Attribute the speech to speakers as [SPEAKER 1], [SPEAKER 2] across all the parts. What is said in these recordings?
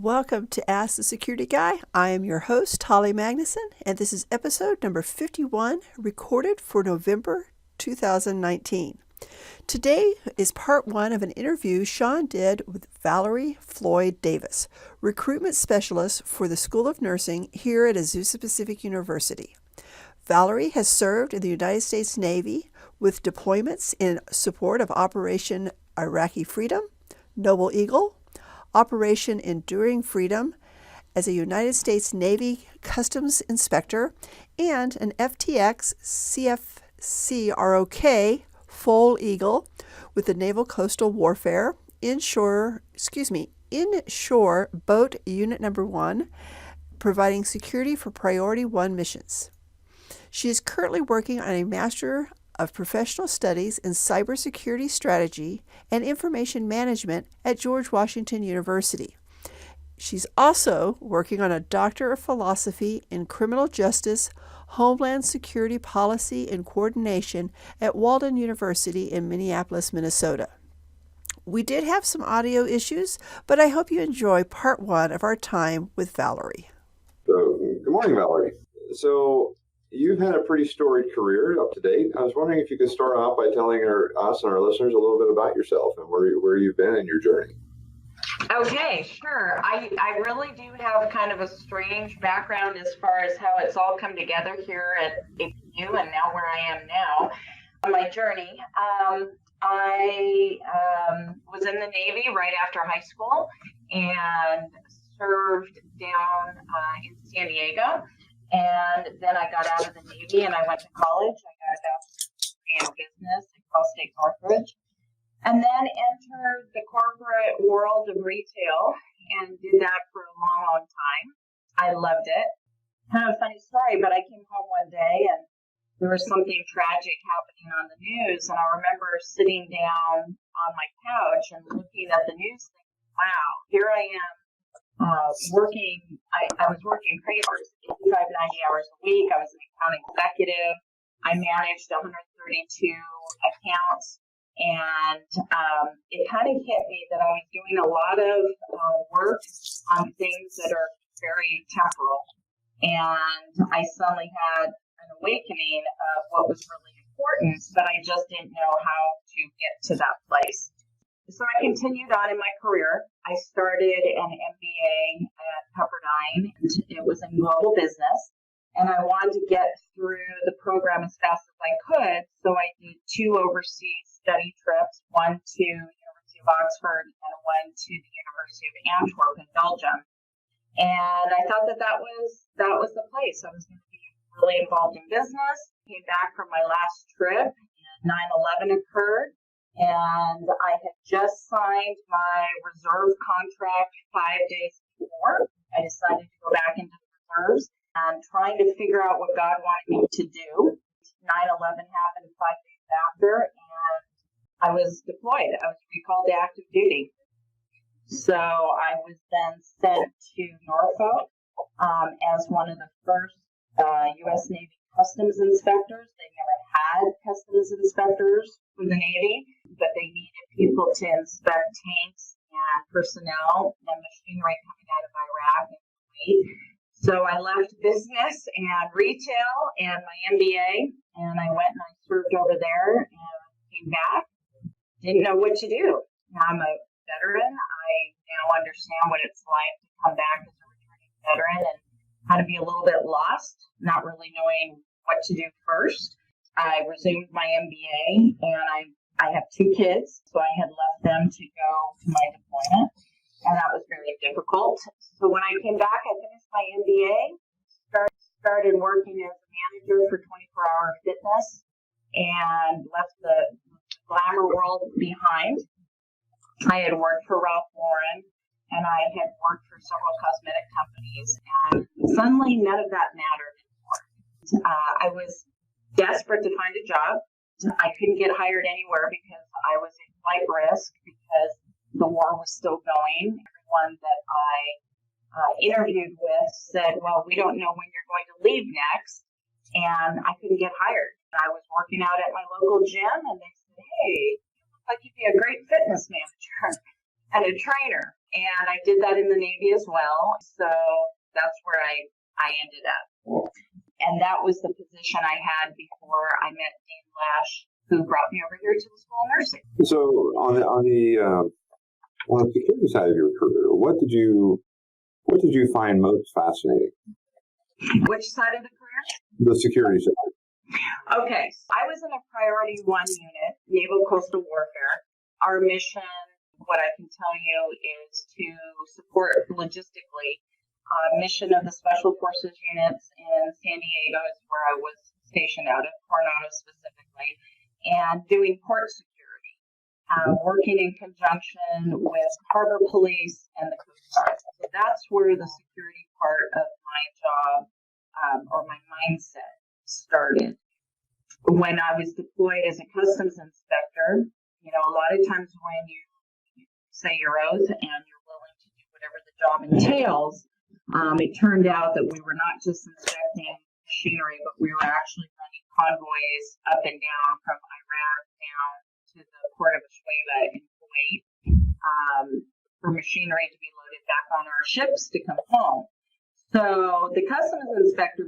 [SPEAKER 1] Welcome to Ask the Security Guy. I am your host, Holly Magnuson, and this is episode number 51, recorded for November 2019. Today is part one of an interview Shawn did with Valerie Floyd-Davis, recruitment specialist for the School of Nursing here at Azusa Pacific University. Valerie has served in the United States Navy with deployments in support of Operation Iraqi Freedom, Noble Eagle, Operation Enduring Freedom as a United States Navy Customs Inspector, and an FTX CFCROK Full Eagle with the Naval Coastal Warfare Inshore Boat Unit Number 1, providing security for Priority 1 missions. She is currently working on a Master of Professional Studies in Cybersecurity Strategy and Information Management at George Washington University. She's also working on a Doctor of Philosophy in Criminal Justice, Homeland Security Policy and Coordination at Walden University in Minneapolis, Minnesota. We did have some audio issues, but I hope you enjoy part one of our time with Valerie.
[SPEAKER 2] Good morning, Valerie. So you've had a pretty storied career up to date. I was wondering if you could start off by telling us and our listeners a little bit about yourself and where you've been in your journey.
[SPEAKER 3] Okay, sure. I really do have kind of a strange background as far as how it's all come together here at APU and now where I am now on my journey. I was in the Navy right after high school and served down in San Diego. And then I got out of the Navy and I went to college. I got a bachelor's degree in business at Cal State Northridge. And then entered the corporate world of retail and did that for a long, long time. I loved it. Kind of a funny story, but I came home one day and there was something tragic happening on the news. And I remember sitting down on my couch and looking at the news thinking, wow, here I am. Working, I was working crazy hours, 85, 90 hours a week. I was an account executive. I managed 132 accounts. And it kind of hit me that I was doing a lot of work on things that are very temporal. And I suddenly had an awakening of what was really important, but I just didn't know how to get to that place. So I continued on in my career. I started an MBA at Pepperdine. It was in global business. And I wanted to get through the program as fast as I could. So I did 2 overseas study trips, one to the University of Oxford and one to the University of Antwerp in Belgium. And I thought that was the place. I was going to be really involved in business. Came back from my last trip and 9/11 occurred. And I had just signed my reserve contract 5 days before. I decided to go back into the reserves and trying to figure out what God wanted me to do. 9/11 happened 5 days after, and I was deployed. I was recalled to active duty. So I was then sent to Norfolk as one of the first U.S. Navy customs inspectors. They never had customs inspectors for the Navy, but they needed people to inspect tanks and personnel and machinery coming out of Iraq and Kuwait. So I left business and retail and my MBA, and I went and I served over there and came back. Didn't know what to do. I'm a veteran. I now understand what it's like to come back as a returning veteran and how to be a little bit lost, not really knowing what to do first. I resumed my MBA, and I have 2 kids, so I had left them to go to my deployment, and that was very difficult. So when I came back, I finished my MBA, started working as a manager for 24-hour fitness, and left the glamour world behind. I had worked for Ralph Lauren, and I had worked for several cosmetic companies, and suddenly none of that mattered anymore. I was desperate to find a job. I couldn't get hired anywhere because I was in flight risk because the war was still going. Everyone that I interviewed with said, well, we don't know when you're going to leave next, and I couldn't get hired. I was working out at my local gym, and they said, hey, you look like you'd be a great fitness manager and a trainer. And I did that in the Navy as well. So that's where I ended up. And that was the position I had before I met Dean Lash, who brought me over here to the School of Nursing.
[SPEAKER 2] So on the security side of your career, what did you find most fascinating?
[SPEAKER 3] Which side of the career?
[SPEAKER 2] The security side.
[SPEAKER 3] Okay, so I was in a Priority 1 unit, Naval Coastal Warfare. Our mission, what I can tell you, is to support logistically mission of the Special Forces units in San Diego is where I was stationed out of, Coronado specifically, and doing port security, working in conjunction with Harbor Police and the Coast Guard. So that's where the security part of my job or my mindset started. When I was deployed as a customs inspector, you know, a lot of times when you say your oath and you're willing to do whatever the job entails, it turned out that we were not just inspecting machinery, but we were actually running convoys up and down from Iraq down to the port of Ashuela in Kuwait for machinery to be loaded back on our ships to come home. So the customs inspector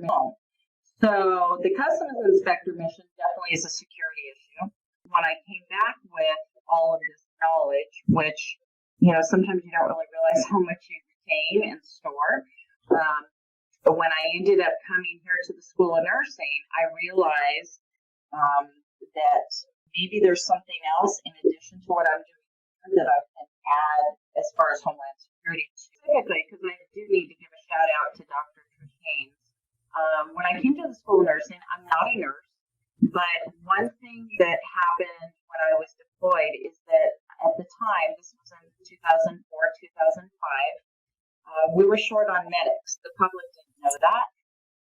[SPEAKER 3] mission definitely is a security issue. When I came back with all of this knowledge, which, you know, sometimes you don't really realize how much you retain and store. But when I ended up coming here to the School of Nursing, I realized that maybe there's something else in addition to what I'm doing that I can add as far as Homeland Security specifically, because I do need to give a shout out to Dr. Trish Haynes. When I came to the School of Nursing, I'm not a nurse, but one thing that happened when I was deployed is that at the time, this was in 2004, 2005, we were short on medics. The public didn't know that,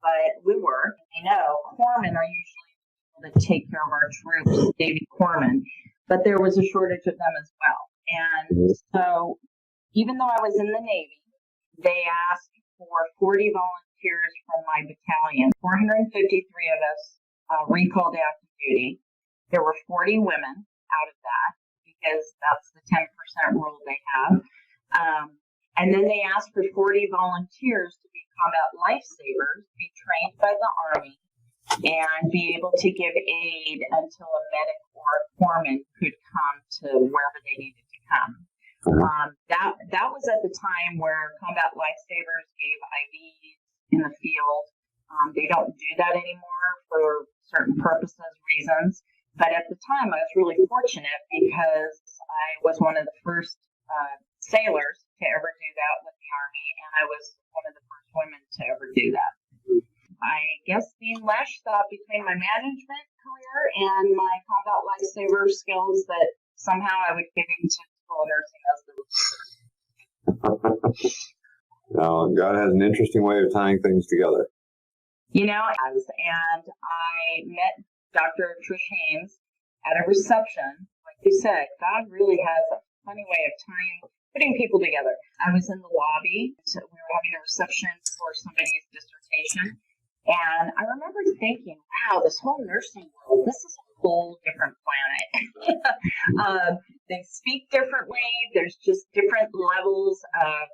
[SPEAKER 3] but we were. I know corpsmen are usually people that take care of our troops, Navy corpsmen, but there was a shortage of them as well. And so even though I was in the Navy, they asked for 40 volunteers from my battalion. 453 of us recalled active duty. There were 40 women out of that because that's the 10% rule they have. And then they asked for 40 volunteers to be combat lifesavers, be trained by the Army, and be able to give aid until a medic or a corpsman could come to wherever they needed to come. That was at the time where combat lifesavers gave IVs in the field. They don't do that anymore for certain purposes, reasons. But at the time, I was really fortunate because I was one of the first sailors to ever do that with the Army, and I was one of the first women to ever do that. I guess Dean Lash thought between my management career and my combat lifesaver skills that somehow I would fit into School of Nursing as the
[SPEAKER 2] Now, God has an interesting way of tying things together.
[SPEAKER 3] You know, and I met Dr. Trish Haynes at a reception. Like you said, God really has a funny way of putting people together. I was in the lobby. We were having a reception for somebody's dissertation. And I remember thinking, wow, this whole nursing world, this is a whole different planet. They speak differently. There's just different levels of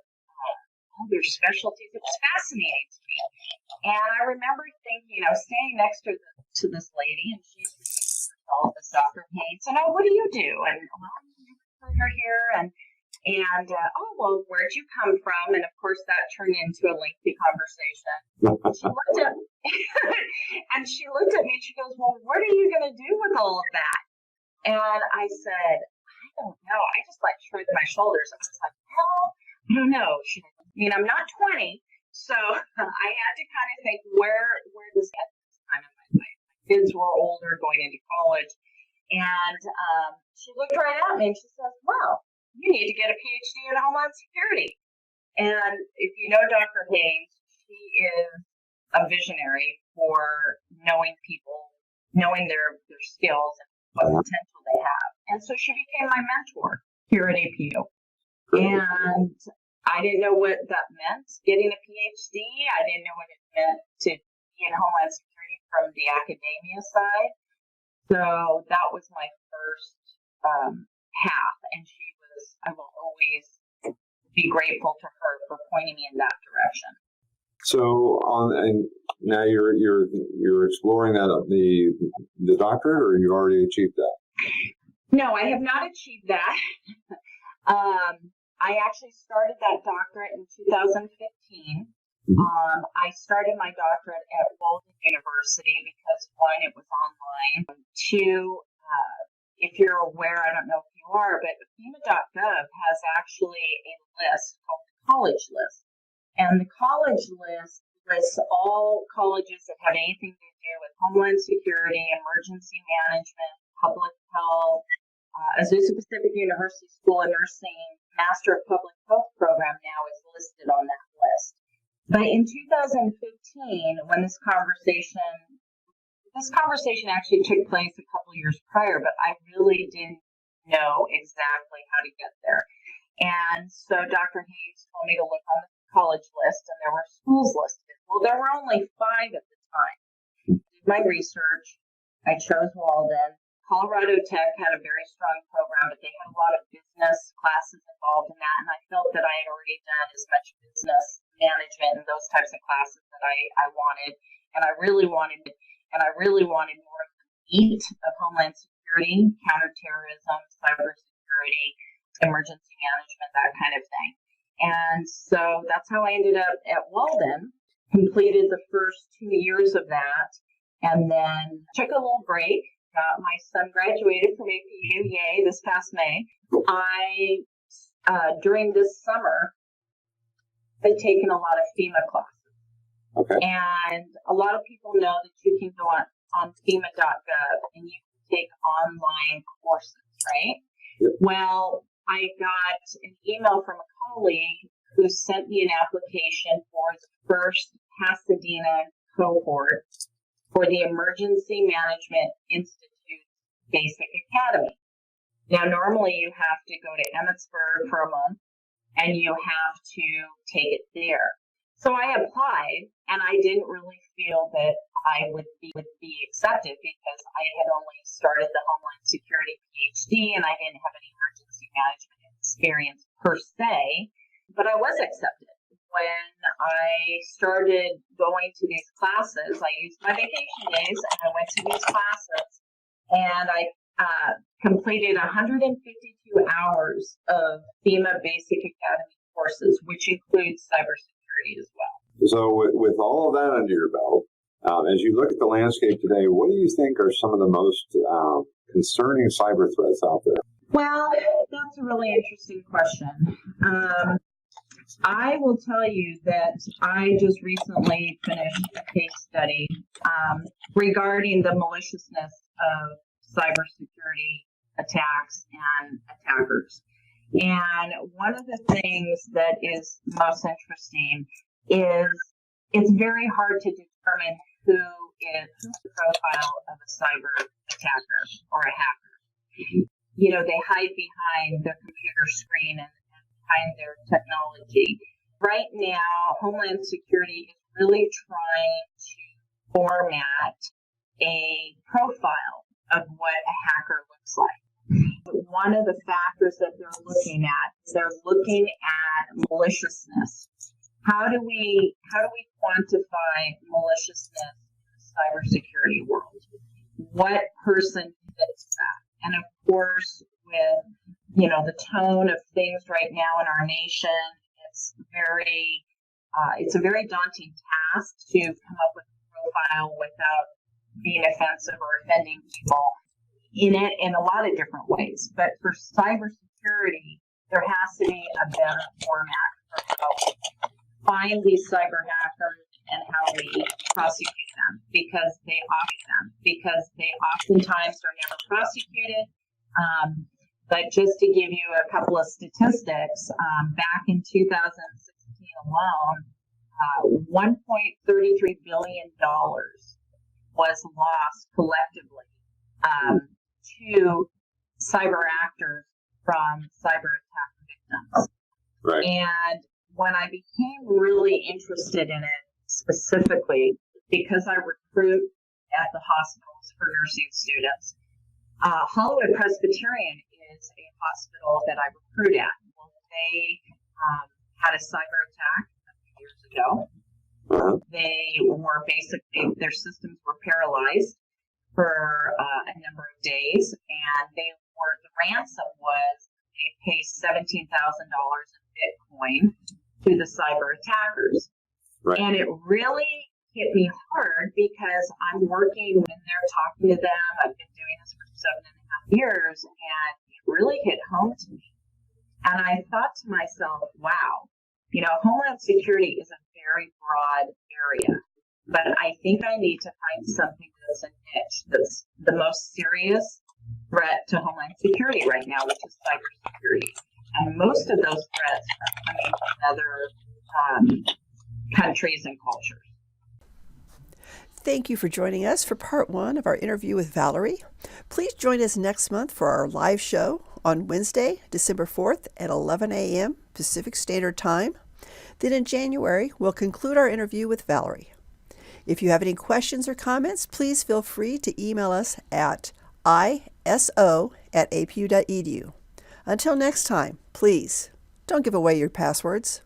[SPEAKER 3] their specialties. It was fascinating to me. And I remember thinking, I was standing next to this lady, and she was this Dr. Haynes, and what do you do? And well, I'm a recruiter here, and oh, well, where'd you come from? And of course, that turned into a lengthy conversation. She looked at me and she goes, well, what are you going to do with all of that? And I said, I don't know. I just shrugged my shoulders. I was like, well, I don't know. I'm not 20, so I had to kind of think, where does that time in my life? My kids were older, going into college, and she looked right at me and she says, well, you need to get a PhD in Homeland Security. And if you know Dr. Haynes, she is a visionary for knowing people, knowing their skills and what potential they have. And so she became my mentor here at APU. And I didn't know what that meant, getting a PhD. I didn't know what it meant to be in Homeland Security from the academia side. So that was my first path. And I will always be grateful to her for pointing me in that direction.
[SPEAKER 2] So and now you're exploring that the doctorate, or you already achieved that?
[SPEAKER 3] No, I have not achieved that. I actually started that doctorate in 2015. I started my doctorate at Walden University because, one, it was online. Two, if you're aware, I don't know if you are, but FEMA.gov has actually a list called the college list. And the college list lists all colleges that have anything to do with Homeland Security, emergency management, public health. Azusa Pacific University School of Nursing Master of Public Health program now is listed on that list. But in 2015, when this conversation actually took place a couple years prior, but I really didn't know exactly how to get there. And so Dr. Hayes told me to look on the college list, and there were schools listed. Well, there were only 5 at the time. I did my research. I chose Walden. Colorado Tech had a very strong program, but they had a lot of business classes involved in that, and I felt that I had already done as much business management and those types of classes that I wanted, and I really wanted more of the meat of Homeland Security, counterterrorism, cybersecurity, emergency management, that kind of thing. And so that's how I ended up at Walden, completed the first 2 years of that, and then took a little break. My son graduated from APU, yay, this past May. During this summer, I've taken a lot of FEMA classes.
[SPEAKER 2] Okay.
[SPEAKER 3] And a lot of people know that you can go on FEMA.gov and you can take online courses, right?
[SPEAKER 2] Yep.
[SPEAKER 3] Well, I got an email from a colleague who sent me an application for the first Pasadena cohort for the Emergency Management Institute Basic Academy. Now, normally you have to go to Emmitsburg for a month, and you have to take it there. So I applied, and I didn't really feel that I would be accepted because I had only started the Homeland Security PhD, and I didn't have any emergency management experience per se, but I was accepted. When I started going to these classes, I used my vacation days and I went to these classes, and I completed 152 hours of FEMA Basic Academy courses, which includes cybersecurity as well.
[SPEAKER 2] So with all of that under your belt, as you look at the landscape today, what do you think are some of the most concerning cyber threats out there?
[SPEAKER 3] Well, that's a really interesting question. I will tell you that I just recently finished a case study regarding the maliciousness of cybersecurity attacks and attackers. And one of the things that is most interesting is it's very hard to determine who's the profile of a cyber attacker or a hacker. You know, they hide behind their computer screen and behind their technology. Right now, Homeland Security is really trying to format a profile of what a hacker looks like. One of the factors that they're looking at maliciousness. How do we quantify maliciousness in the cybersecurity world? What person fits that? And of course, with the tone of things right now in our nation, it's a very daunting task to come up with a profile without being offensive or offending people in a lot of different ways. But for cybersecurity, there has to be a better format for how we find these cyber hackers and how we prosecute them, because they oftentimes are never prosecuted. But just to give you a couple of statistics, back in 2016 alone, $1.33 billion was lost collectively to cyber actors from cyber attack victims.
[SPEAKER 2] Right.
[SPEAKER 3] And when I became really interested in it specifically, because I recruit at the hospitals for nursing students, Hollywood Presbyterian is a hospital that I recruit at. Well, they had a cyber attack a few years ago. They were basically, their systems were paralyzed for a number of days, and the ransom was they paid $17,000 in Bitcoin to the cyber attackers.
[SPEAKER 2] Right.
[SPEAKER 3] And it really hit me hard because I'm working when they're talking to them. I've been doing this for 7.5 years, and it really hit home to me. And I thought to myself, wow, Homeland Security is a very broad area, but I think I need to find something that's a niche, that's the most serious threat to Homeland Security right now, which is cybersecurity. And most of those threats are coming from other countries and cultures.
[SPEAKER 1] Thank you for joining us for part 1 of our interview with Valerie. Please join us next month for our live show on Wednesday, December 4th at 11 a.m. Pacific Standard Time. Then in January, we'll conclude our interview with Valerie. If you have any questions or comments, please feel free to email us at iso@apu.edu. Until next time, please don't give away your passwords.